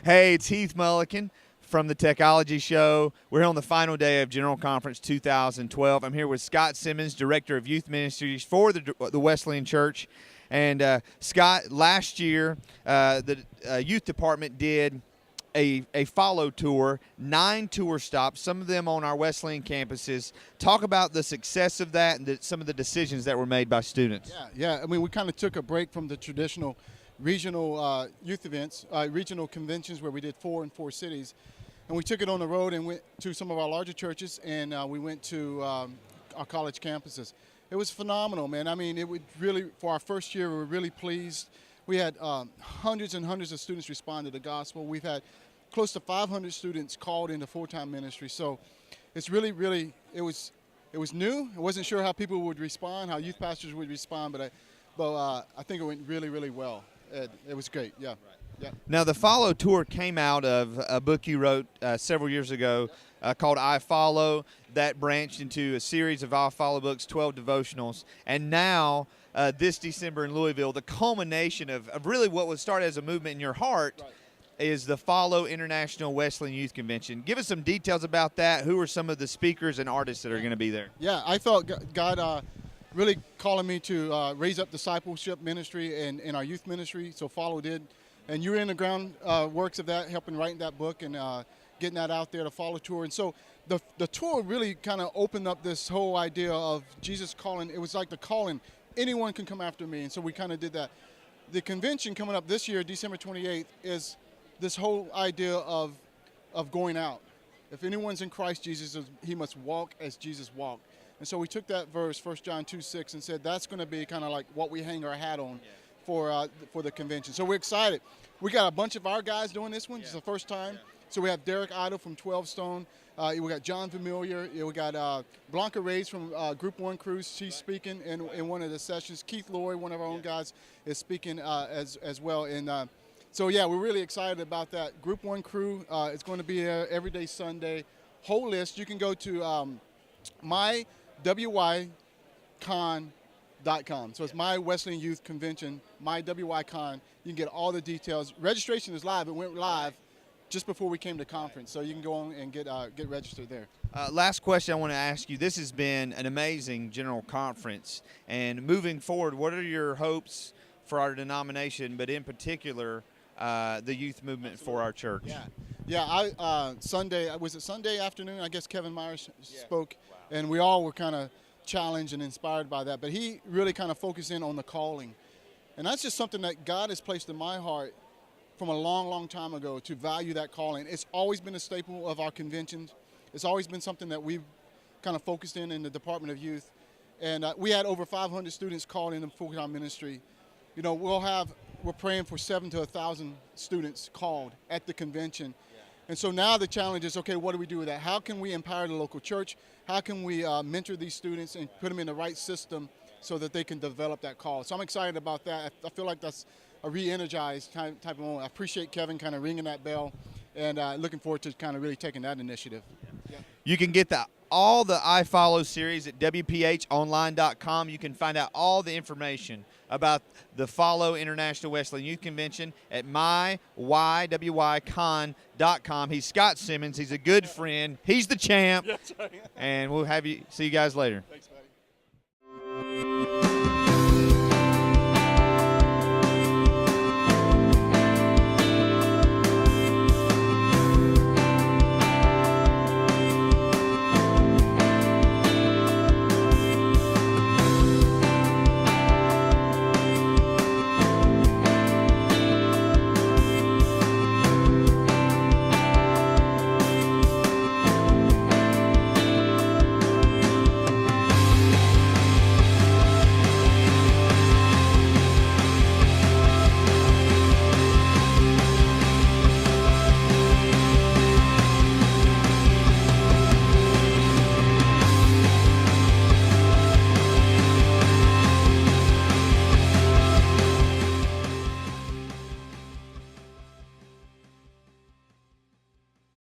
Hey, it's Heath Mullican from the Techology Show. We're here on the final day of General Conference 2012. I'm here with Scott Simmons, Director of Youth Ministries for the Wesleyan Church. And Scott, last year the youth department did a follow tour, 9 tour stops, some of them on our Wesleyan campuses. Talk about the success of that and some of the decisions that were made by students. Yeah. I mean, we kind of took a break from the traditional regional youth events, regional conventions where we did 4 in 4 cities. And we took it on the road and went to some of our larger churches, and we went to our college campuses. It was phenomenal, man. I mean, it would really, for our first year, we were really pleased. We had hundreds and hundreds of students respond to the gospel. We've had close to 500 students called into full-time ministry. So it's really, it was new. I wasn't sure how people would respond, how youth pastors would respond, but I think it went really, really well. It was great, yeah. Right. Yeah. Now, the Follow Tour came out of a book you wrote several years ago called I Follow. That branched into a series of I Follow books, 12 devotionals. And now, this December in Louisville, the culmination of really what was started as a movement in your heart is the Follow International Wesleyan Youth Convention. Give us some details about that. Who are some of the speakers and artists that are going to be there? Yeah, I thought God really calling me to raise up discipleship ministry in our youth ministry, so Follow did. And you were in the ground works of that, helping writing that book and getting that out there, the Follow Tour. And so the tour really kind of opened up this whole idea of Jesus calling. It was like the calling, anyone can come after me. And so we kind of did that. The convention coming up this year, December 28th, is this whole idea of going out. If anyone's in Christ Jesus, he must walk as Jesus walked. And so we took that verse, 1 John 2:6, and said that's going to be kind of like what we hang our hat on for the convention. So we're excited. We got a bunch of our guys doing this one. It's the first time. So we have Derek Idle from 12 Stone. We got John Familiar. We got Blanca Reyes from Group 1 Cruise. She's speaking in one of the sessions. Keith Lloyd, one of our own guys, is speaking as well. And so, yeah, we're really excited about that. Group 1 crew is going to be there every day Sunday. Whole list. You can go to mywycon.com. So it's My Wesleyan Youth Convention, mywycon. You can get all the details. Registration is live. It went live just before we came to conference. So you can go on and get registered there. Last question I want to ask you. This has been an amazing general conference. And moving forward, what are your hopes for our denomination, but in particular, the youth movement for our church? Sunday, was it Sunday afternoon? I guess Kevin Myers spoke, and we all were kind of challenged and inspired by that. But he really kind of focused in on the calling. And that's just something that God has placed in my heart from a long, long time ago, to value that calling. It's always been a staple of our conventions. It's always been something that we've kind of focused in the Department of Youth. And we had over 500 students called in full-time ministry. You know, we're praying for 7,000 to 1,000 students called at the convention. And so now the challenge is, okay, what do we do with that? How can we empower the local church? How can we mentor these students and put them in the right system so that they can develop that call? So I'm excited about that. I feel like that's a re-energized type of moment. I appreciate Kevin kind of ringing that bell, and looking forward to kind of really taking that initiative. Yeah. You can get all the I Follow series at WPHonline.com. You can find out all the information about the Follow International Wesleyan Youth Convention at mywycon.com. He's Scott Simmons. He's a good friend. He's the champ. That's right. And we'll see you guys later. Thanks, man.